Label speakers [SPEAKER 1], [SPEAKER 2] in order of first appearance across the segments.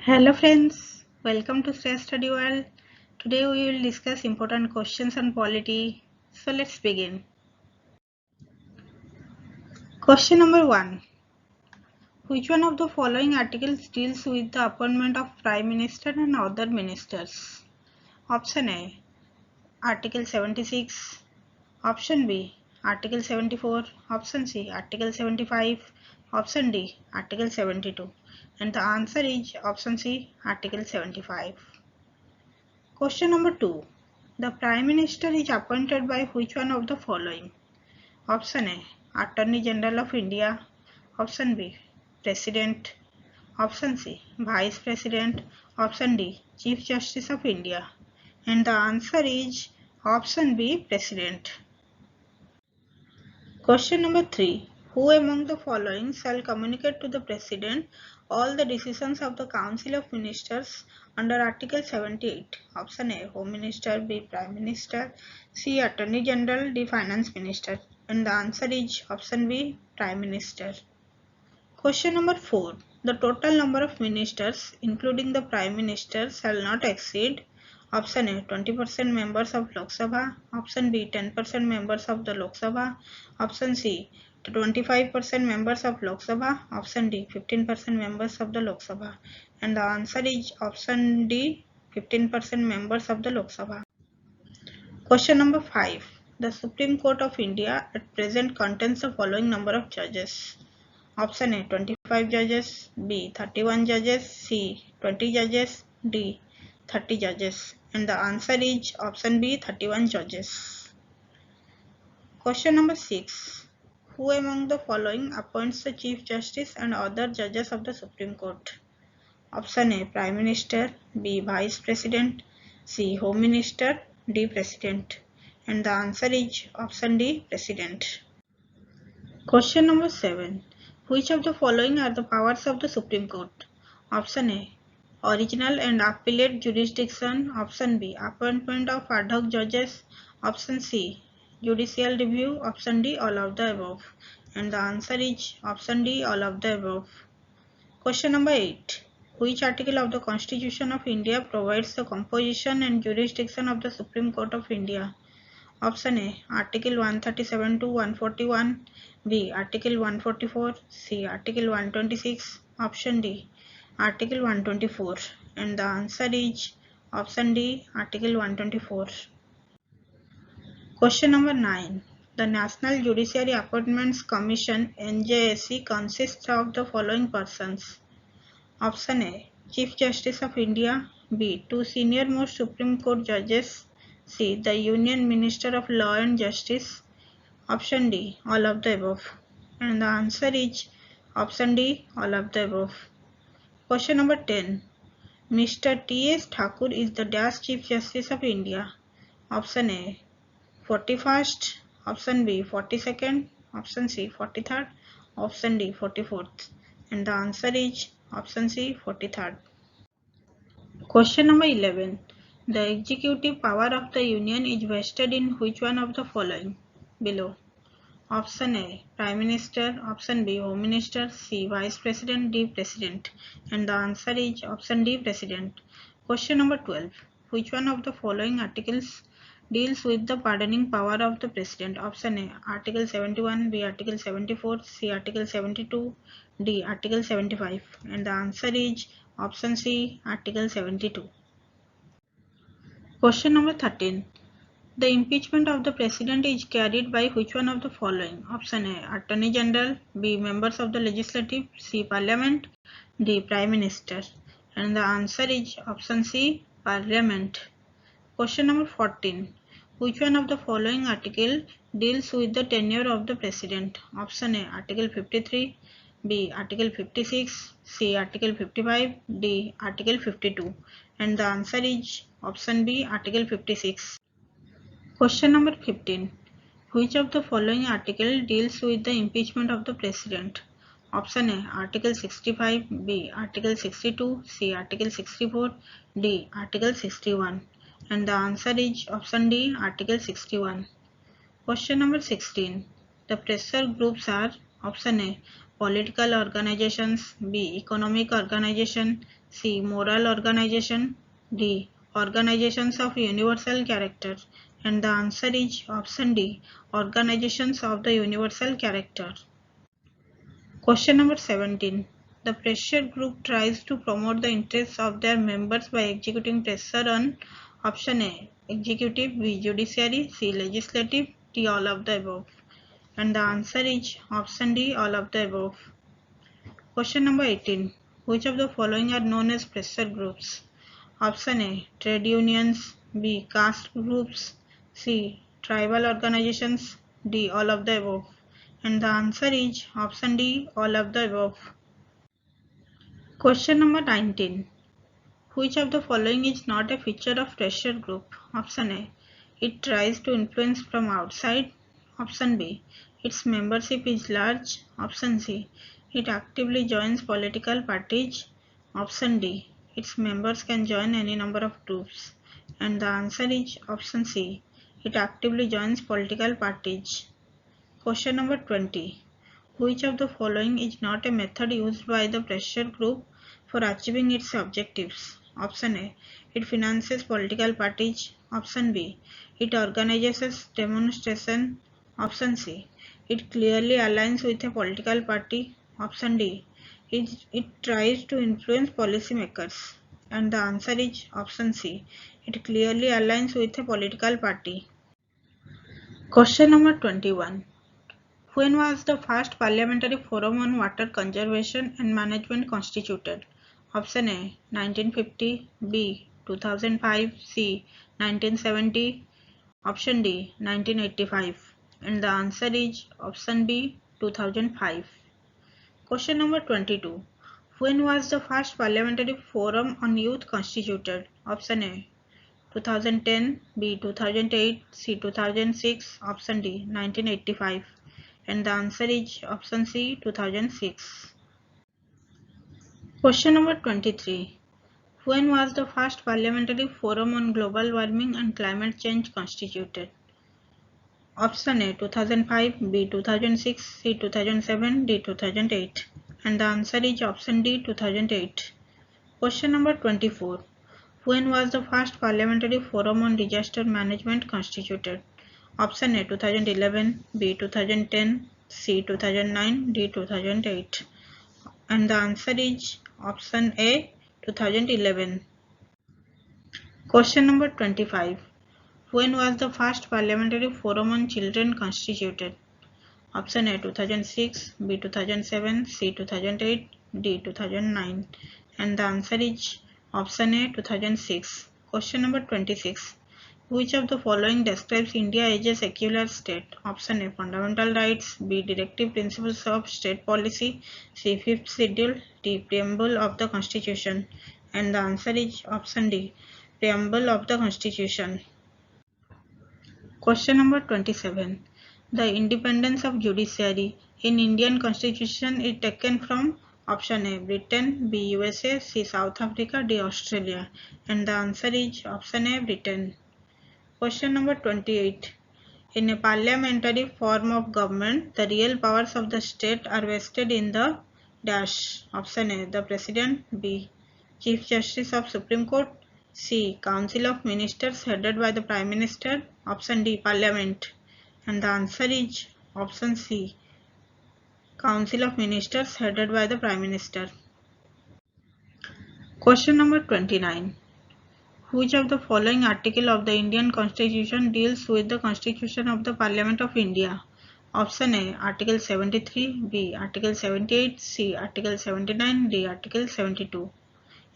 [SPEAKER 1] Hello friends, welcome to Stress Study World. Today we will discuss important questions on polity. So let's begin. Question number 1. Which one of the following articles deals with the appointment of Prime Minister and other ministers? Option A. Article 76. Option B. Article 74. Option C. Article 75. Option D. Article 72. And the answer is option C. Article 75. Question number 2. The Prime Minister is appointed by which one of the following? Option A. Attorney General of India. Option B. President. Option C. Vice President. Option D. Chief Justice of India. And the answer is option B. President. Question number 3. Who among the following shall communicate to the President all the decisions of the Council of Ministers under Article 78? Option A. Home Minister. B. Prime Minister. C. Attorney General. D. Finance Minister. And the answer is option B. Prime Minister. Question number 4. The total number of ministers, including the Prime Minister, shall not exceed option A 20% members of Lok Sabha, option B 10% members of the Lok Sabha, option C 25% members of Lok Sabha, option D 15% members of the Lok Sabha. And the answer is option D 15% members of the Lok Sabha. Question number 5. The Supreme Court of India at present contains the following number of judges. Option A 25 judges, B 31 judges, C 20 judges, D 30 judges. And the answer is option B 31 judges. Question number 6. Who among the following appoints the Chief Justice and other judges of the Supreme Court? Option A Prime Minister, B Vice President, C Home Minister, D President. And the answer is option D President. Question number 7. Which of the following are the powers of the Supreme Court? Option A. Original and appellate jurisdiction. Option B. Appointment of ad hoc judges. Option C. Judicial review. Option D. All of the above. And the answer is option D. All of the above. Question number 8. Which article of the Constitution of India provides the composition and jurisdiction of the Supreme Court of India? Option A. Article 137 to 141. B. Article 144. C. Article 126. Option D. Article 124. And the answer is option D. Article 124. Question number 9. The National Judiciary Appointments Commission NJSC consists of the following persons. Option A. Chief Justice of India. B. Two senior most Supreme Court judges. C. The Union Minister of Law and Justice. Option D. All of the above. And the answer is option D. All of the above. Question number 10. Mr. T.S. Thakur is the dash Chief Justice of India. Option A. 41st. Option B. 42nd. Option C. 43rd. Option D. 44th. And the answer is option C. 43rd. Question number 11. The executive power of the Union is vested in which one of the following below? Option A. Prime Minister. Option B. Home Minister. C. Vice President. D. President. And the answer is option D. President. Question number 12. Which one of the following articles deals with the pardoning power of the President? Option A. Article 71. B. Article 74. C. Article 72. D. Article 75. And the answer is option C. Article 72. Question number 13. The impeachment of the President is carried by which one of the following? Option A. Attorney General. B. Members of the Legislative. C. Parliament. D. Prime Minister. And the answer is option C. Parliament. Question number 14. Which one of the following article deals with the tenure of the President? Option A. Article 53. B. Article 56. C. Article 55. D. Article 52. And the answer is option B. Article 56. Question number 15. Which of the following article deals with the impeachment of the President? Option A. Article 65. B. Article 62. C. Article 64. D. Article 61. And the answer is option D. Article 61. Question number 16. The pressure groups are option A. political organizations, B. economic organization, C. moral organization, D. organizations of universal character. And the answer is option D. organizations of the universal character. Question number 17. The pressure group tries to promote the interests of their members by executing pressure on option A. executive, B. judiciary, C. legislative, D. all of the above. And the answer is option D. all of the above. Question number 18. Which of the following are known as pressure groups? Option A. Trade unions, B. caste groups, C. tribal organizations, D. all of the above. And the answer is option D. all of the above. Question number 19. Which of the following is not a feature of pressure group? Option A. It tries to influence from outside. Option B. Its membership is large. Option C. It actively joins political parties. Option D. Its members can join any number of groups. And the answer is option C. It actively joins political parties. Question number 20. Which of the following is not a method used by the pressure group for achieving its objectives? Option A. It finances political parties. Option B. It organizes demonstration. Option C. It clearly aligns with a political party. Option D. It tries to influence policymakers. And the answer is option C. It clearly aligns with a political party. Question number 21. When was the first Parliamentary Forum on Water Conservation and Management constituted? Option A. 1950, B. 2005, C. 1970, option D. 1985. And the answer is option B. 2005. Question number 22. When was the first Parliamentary Forum on Youth constituted? Option A. 2010, B. 2008, C. 2006, option D. 1985. And the answer is option C. 2006. Question number 23. When was the first Parliamentary Forum on Global Warming and Climate Change constituted? Option A. 2005, B. 2006, C. 2007, D. 2008. And the answer is option D. 2008. Question number 24. When was the first Parliamentary Forum on Disaster Management constituted? Option A. 2011, B. 2010, C. 2009, D. 2008. And the answer is option A. 2011. Question number 25. When was the first Parliamentary Forum on Children constituted? Option A. 2006, B. 2007, C. 2008, D. 2009. And the answer is option A. 2006. Question number 26. Which of the following describes India as a secular state? Option A. Fundamental rights, B. Directive principles of state policy, C. Fifth schedule, D. Preamble of the Constitution. And the answer is option D. Preamble of the Constitution. Question number 27. The independence of judiciary in Indian Constitution is taken from option A. Britain, B. USA, C. South Africa, D. Australia. And the answer is option A. Britain. Question number 28. In a parliamentary form of government, the real powers of the state are vested in the dash. Option A. The President, B. Chief Justice of Supreme Court, C. Council of Ministers headed by the Prime Minister, option D. Parliament. And the answer is option C. Council of Ministers headed by the Prime Minister. Question number 29. Which of the following article of the Indian Constitution deals with the Constitution of the Parliament of India? Option A. Article 73, B. Article 78, C. Article 79, D. Article 72.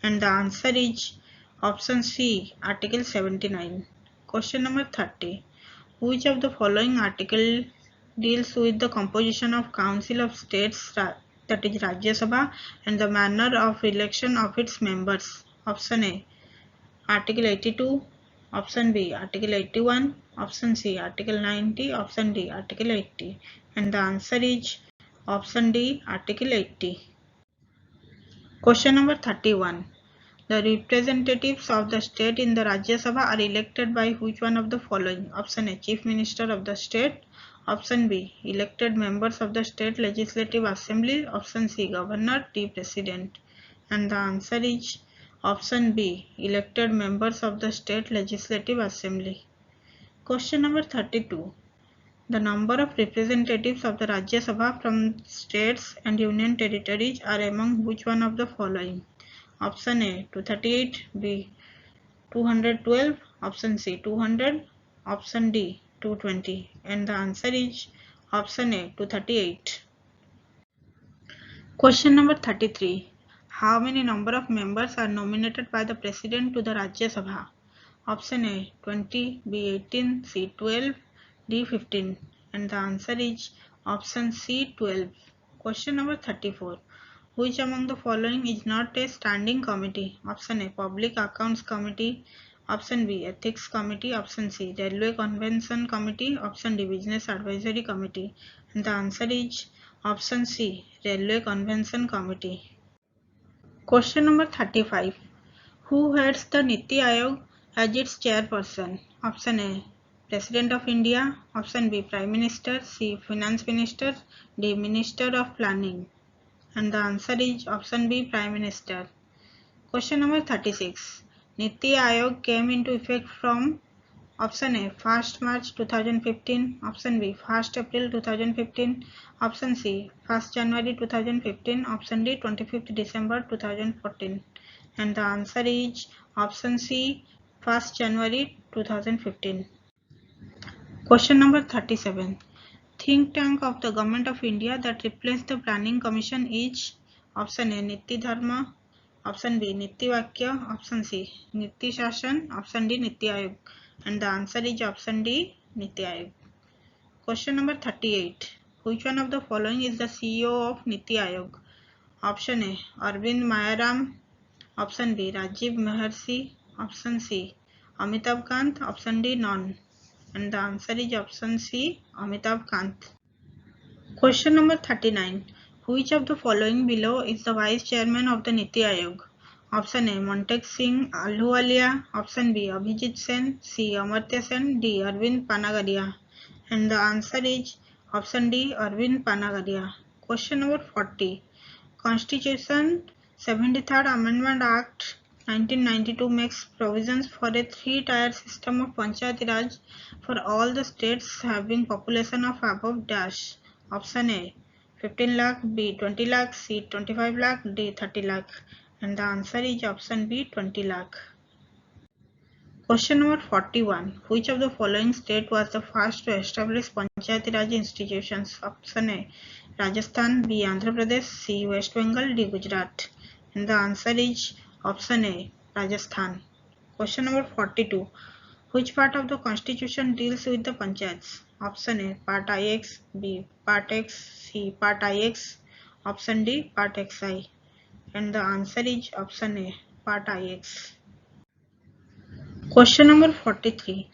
[SPEAKER 1] And the answer is option C. Article 79. Question number 30. Which of the following article deals with the composition of Council of States, that is Rajya Sabha, and the manner of election of its members? Option A. Article 82, option B. Article 81, option C. Article 90, option D. Article 80. And the answer is option D. Article 80. Question number 31. The representatives of the state in the Rajya Sabha are elected by which one of the following? Option A. Chief Minister of the state, Option B, elected members of the State Legislative Assembly. Option C, Governor. D, President. And the answer is option B, elected members of the State Legislative Assembly. Question number 32. The number of representatives of the Rajya Sabha from states and union territories are among which one of the following? Option A, 238, B, 212, option C, 200, option D, 220. And the answer is option A, 238. Question number 33. How many number of members are nominated by the President to the Rajya Sabha? Option A, 20, B, 18, C, 12, D, 15. And the answer is option C, 12. Question number 34. Which among the following is not a standing committee? Option A, Public Accounts Committee. Option B, Ethics Committee. Option C, Railway Convention Committee. Option D, Business Advisory Committee. And the answer is option C, Railway Convention Committee. Question number 35. Who heads the Niti Aayog as its chairperson? Option A, President of India. Option B, Prime Minister. C, Finance Minister. D, Minister of Planning. And the answer is option B, Prime Minister. Question number 36. Niti Aayog came into effect from option A, 1st March 2015. Option B, 1st April 2015. Option C, 1st January 2015. Option D, 25th December 2014. And the answer is option C, 1st January 2015. Question number 37. Think tank of the Government of India that replaced the Planning Commission is option A, Niti Dharma. Option B, Niti Vakya. Option C, Niti Shashan. Option D, Niti Aayog. And the answer is option D, Niti Aayog. Question number 38. Which one of the following is the CEO of Niti Aayog? Option A, Arvind Mayaram. Option B, Rajiv Maharshi. Option C, Amitabh Kant. Option D, none. And the answer is option C, Amitabh Kant. Question number 39. Which of the following below is the Vice Chairman of the Niti Aayog? Option A, Montek Singh Ahluwalia. Option B, Abhijit Sen. C, Amartya Sen. D, Arvind Panagadia. And the answer is option D, Arvind Panagadia. Question number 40. Constitution 73rd Amendment Act 1992 makes provisions for a three-tier system of Panchayati Raj for all the states having population of above dash. Option A, 15 lakh, B, 20 lakh, C, 25 lakh, D, 30 lakh. And the answer is option B, 20 lakh. Question number 41. Which of the following state was the first to establish Panchayati Raj institutions? Option A, Rajasthan. B, Andhra Pradesh. C, West Bengal. D, Gujarat. And the answer is option A, Rajasthan. Question number 42. Which part of the Constitution deals with the Panchayats? Option A, Part IX. B, Part X. C, Part IX. Option D, Part XI. And the answer is option A, Part IX. Question number 43.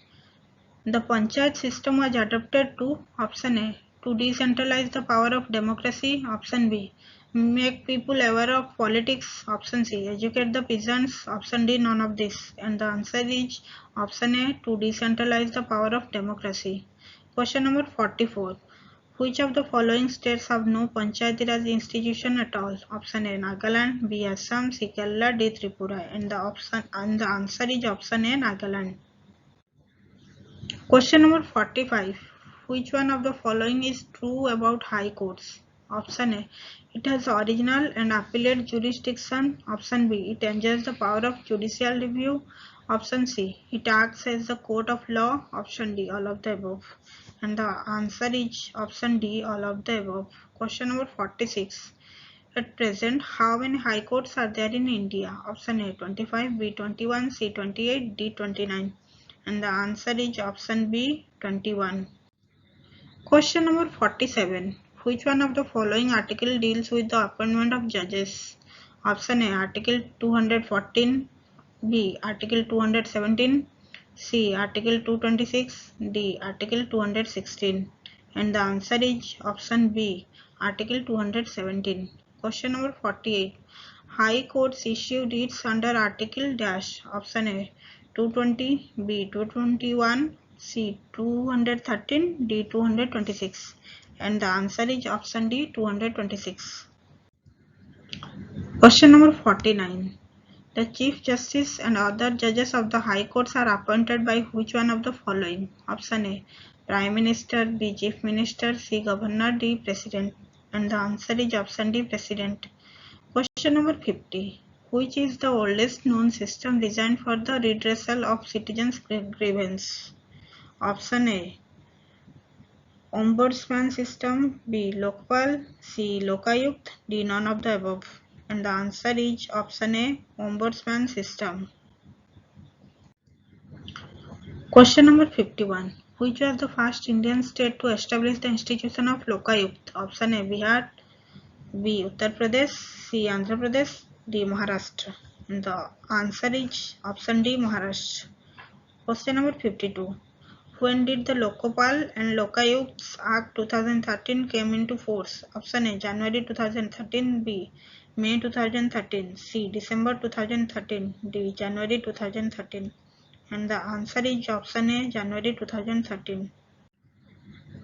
[SPEAKER 1] The Panchayat system was adopted to option A, to decentralize the power of democracy. Option B, make people aware of politics. Option C, educate the peasants. Option D, none of this. And the answer is option A, to decentralize the power of democracy. Question number 44. Which of the following states have no Panchayati Raj institution at all? Option A, Nagaland. B, Assam. C, Kerala. D, Tripura. And the answer is option A, Nagaland. Question number 45. Which one of the following is true about High Courts? Option A, it has original and appellate jurisdiction. Option B, it enjoys the power of judicial review. Option C, it acts as the court of law. Option D, all of the above. And the answer is option D, all of the above. Question number 46. At present, how many high courts are there in India? Option A, 25, B, 21, C, 28, D, 29. And the answer is option B, 21. Question number 47. Which one of the following article deals with the appointment of judges? Option A, Article 214, B, Article 217, C, Article 226, D, Article 216. And the answer is option B, Article 217. Question number 48. High courts issue writs under Article dash. Option A, 220, B, 221, C. 213, D. 226. And the answer is option D. 226. Question number 49. The Chief Justice and other judges of the High Courts are appointed by which one of the following? Option A. Prime Minister, B. Chief Minister, C. Governor, D. President. And the answer is option D. President. Question number 50. Which is the oldest known system designed for the redressal of citizens' grievance? Option A. Ombudsman system, B. Lokpal, C. Lokayukt, D. None of the above. And the answer is option A. Ombudsman system. Question number 51. Which was the first Indian state to establish the institution of Lokayukt? Option A. Bihar, B. Uttar Pradesh, C. Andhra Pradesh, D. Maharashtra. And the answer is option D. Maharashtra. Question number 52. When did the Lokpal and Lokayukts Act 2013 came into force? Option A. January 2013, B. May 2013, C. December 2013, D. January 2013. And the answer is option A. January 2013.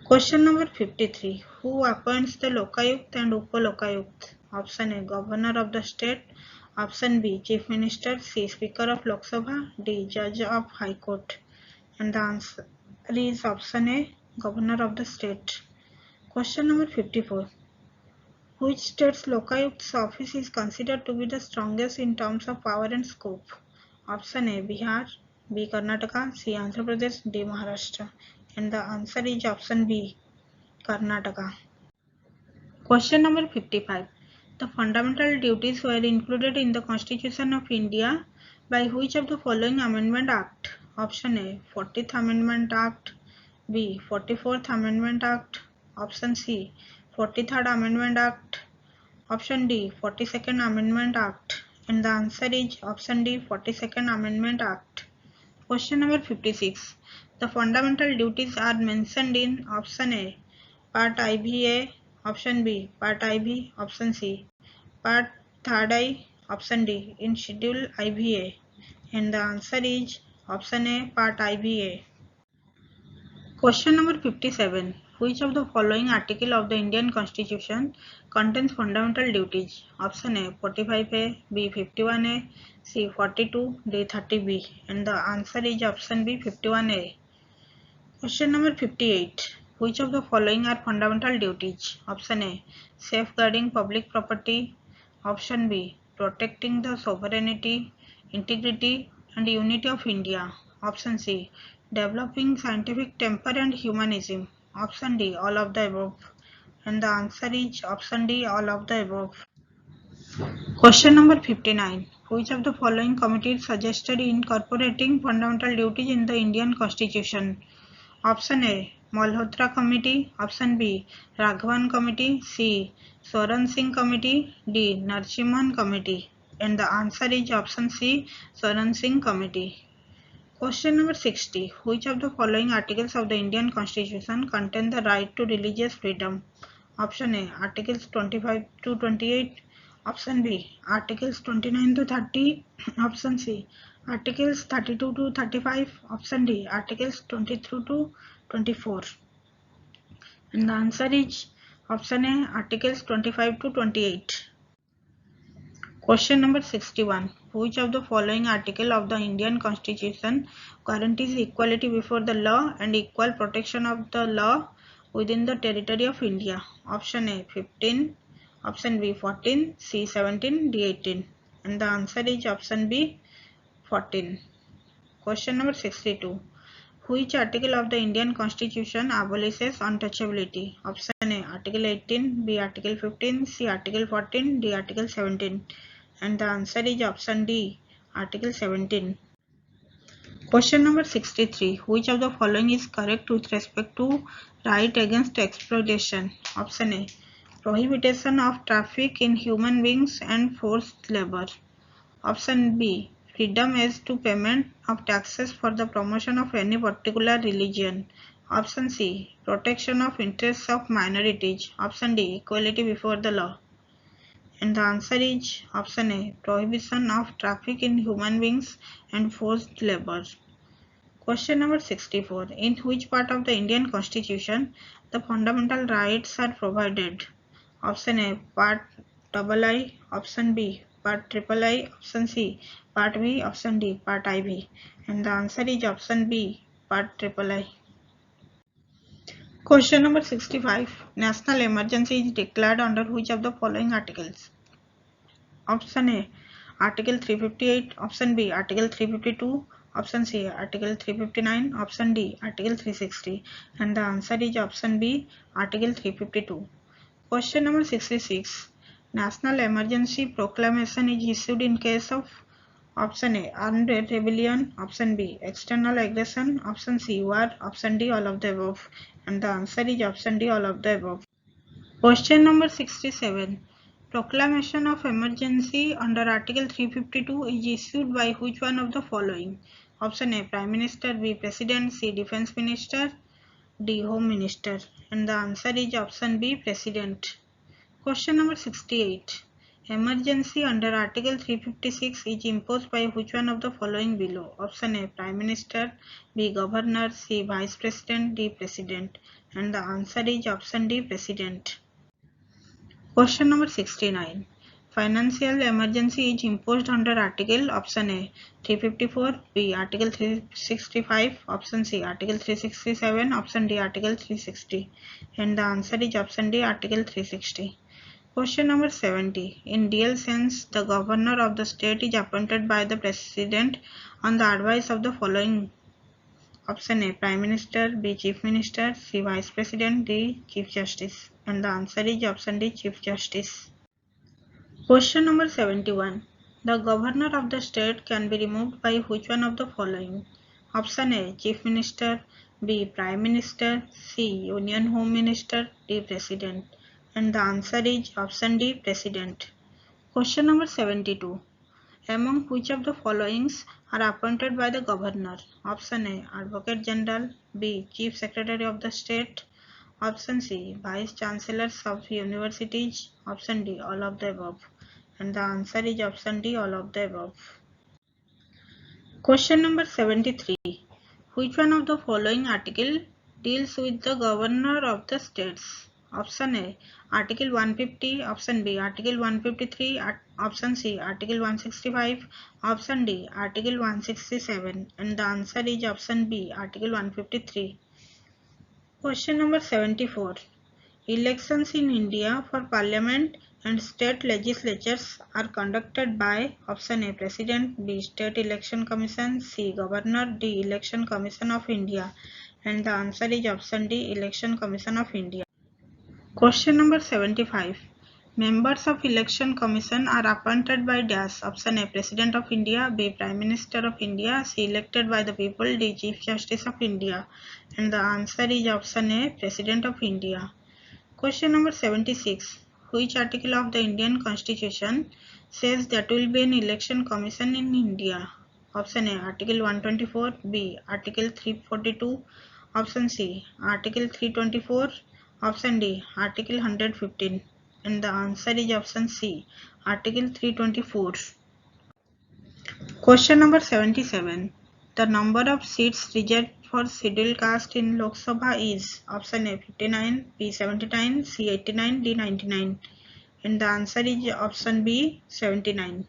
[SPEAKER 1] Question number 53. Who appoints the Lokayukt and Upalokayukt? Option A. Governor of the state. Option B. Chief Minister, C. Speaker of Lok Sabha, D. Judge of High Court. And the answer is option A. Governor of the state. Question number 54. Which state's Lokayukt's office is considered to be the strongest in terms of power and scope? Option A. Bihar, B. Karnataka, C. Andhra Pradesh, D. Maharashtra. And the answer is option B. Karnataka. Question number 55. The fundamental duties were included in the Constitution of India by which of the following Amendment Act? Option A. 40th Amendment Act, B. 44th Amendment Act, option C. 43rd Amendment Act, option D. 42nd Amendment Act. And the answer is option D. 42nd Amendment Act. Question number 56. The fundamental duties are mentioned in option A. Part IVA, option B. Part IB, option C. Part 3rd I, option D. In Schedule IVA. And the answer is option A. Part IVA. Question number 57. Which of the following article of the Indian Constitution contains fundamental duties? Option A. 45A, B. 51A, C. 42, D. 30B. And the answer is option B. 51A. Question number 58. Which of the following are fundamental duties? Option A. Safeguarding public property. Option B. Protecting the sovereignty, integrity and unity of India. Option C. Developing scientific temper and humanism. Option D. All of the above. And the answer is option D. All of the above. Question number 59. Which of the following committees suggested incorporating fundamental duties in the Indian Constitution? Option A. Malhotra Committee. Option B. Raghavan Committee. C. Swaran Singh Committee. D. Narasimhan Committee. And the answer is option C. Swaran Singh Committee. Question number 60. Which of the following articles of the Indian Constitution contain the right to religious freedom? Option A. Articles 25 to 28. Option B. Articles 29 to 30. Option C. Articles 32 to 35. Option D. Articles 23 to 24. And the answer is option A. Articles 25 to 28. Question number 61. Which of the following article of the Indian Constitution guarantees equality before the law and equal protection of the law within the territory of India? Option A. 15. Option B. 14. C. 17. D. 18. And the answer is option B. 14. Question number 62. Which article of the Indian Constitution abolishes untouchability? Option A. Article 18. B. Article 15. C. Article 14. D. Article 17. And the answer is option D. Article 17. Question number 63. Which of the following is correct with respect to right against exploitation? Option A. Prohibition of traffic in human beings and forced labor. Option B. Freedom as to payment of taxes for the promotion of any particular religion. Option C. Protection of interests of minorities. Option D. Equality before the law. And the answer is option A. Prohibition of traffic in human beings and forced labor. Question number 64. In which part of the Indian Constitution the fundamental rights are provided? Option A, Part II, Option B, Part III, Option C, Part B, Option D, Part IV. And the answer is Option B, Part III. Question number 65. National emergency is declared under which of the following articles? Option A, Article 358, Option B, Article 352, Option C, Article 359, Option D, Article 360. And the answer is Option B, Article 352. Question number 66. National emergency proclamation is issued in case of Option A, armed rebellion, Option B, external aggression, Option C, war, Option D, all of the above. And the answer is Option D, all of the above. Question number 67. Proclamation of emergency under Article 352 is issued by which one of the following? Option A, Prime Minister, B, President, C, Defense Minister, D, Home Minister. And the answer is Option B, President. Question number 68. Emergency under Article 356 is imposed by which one of the following below? Option A, Prime Minister, B, Governor, C, Vice President, D, President. And the answer is Option D, President. Question number 69. Financial emergency is imposed under Article Option A 354, B Article 365, Option C Article 367, Option D Article 360. And the answer is Option D Article 360. Question number 70. In real sense, the governor of the state is appointed by the president on the advice of the following. Option A, Prime Minister, B, Chief Minister, C, Vice President, D, Chief Justice. And the answer is Option D, Chief Justice. Question number 71. The governor of the state can be removed by which one of the following? Option A, Chief Minister, B, Prime Minister, C, Union Home Minister, D, President. And the answer is Option D, President. Question number 72. Among which of the followings are appointed by the governor? Option A, Advocate General, B, Chief Secretary of the State, Option C, Vice Chancellors of Universities, Option D, all of the above. And the answer is Option D, all of the above. Question number 73. Which one of the following article deals with the governor of the states? Option A, Article 150, Option B, Article 153, Option C, Article 165, Option D, Article 167. And the answer is Option B, Article 153. Question number 74. Elections in India for Parliament and state legislatures are conducted by Option A, President, B, State Election Commission, C, Governor, D, Election Commission of India. And the answer is Option D, Election Commission of India. Question number 75. Members of Election Commission are appointed by dash. Option A, President of India, B, Prime Minister of India, C, elected by the people, D, Chief Justice of India. And the answer is Option A, President of India. Question number 76. Which article of the Indian Constitution says that will be an election commission in India? Option A, Article 124, B, Article 342, Option C, Article 324, Option D, Article 115. And the answer is Option C, Article 324. Question number 77. The number of seats reserved for scheduled caste in Lok Sabha is Option A 59, B 79, C 89, D 99. And the answer is Option B 79.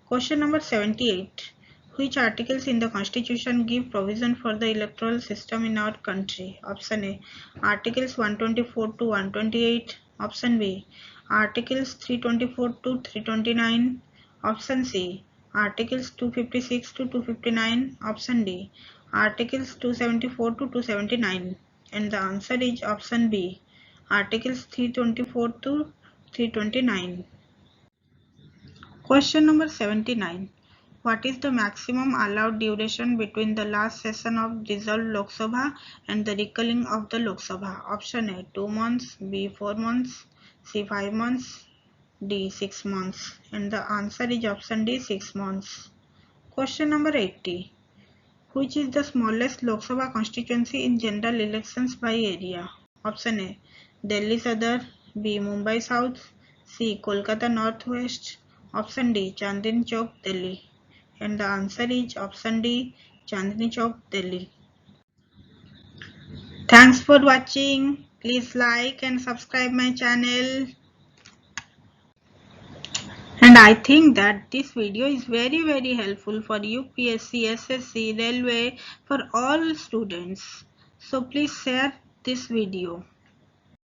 [SPEAKER 1] Question number 78. Which articles in the Constitution give provision for the electoral system in our country? Option A, Articles 124 to 128. Option B, Articles 324 to 329. Option C, Articles 256 to 259. Option D, Articles 274 to 279. And the answer is Option B, Articles 324 to 329. Question number 79. What is the maximum allowed duration between the last session of dissolved Lok Sabha and the recalling of the Lok Sabha? Option A 2 months, B 4 months, C 5 months, D 6 months. And the answer is Option D 6 months. Question number 80. Which is the smallest Lok Sabha constituency in general elections by area? Option A, Delhi Sadar, B, Mumbai South, C, Kolkata Northwest, Option D, Chandni Chowk, Delhi. And the answer is Option D, Chandni Chowk, Delhi. Thanks for watching. Please like and subscribe my channel. And I think that this video is very helpful for UPSC, SSC, Railway, for all students. So please share this video.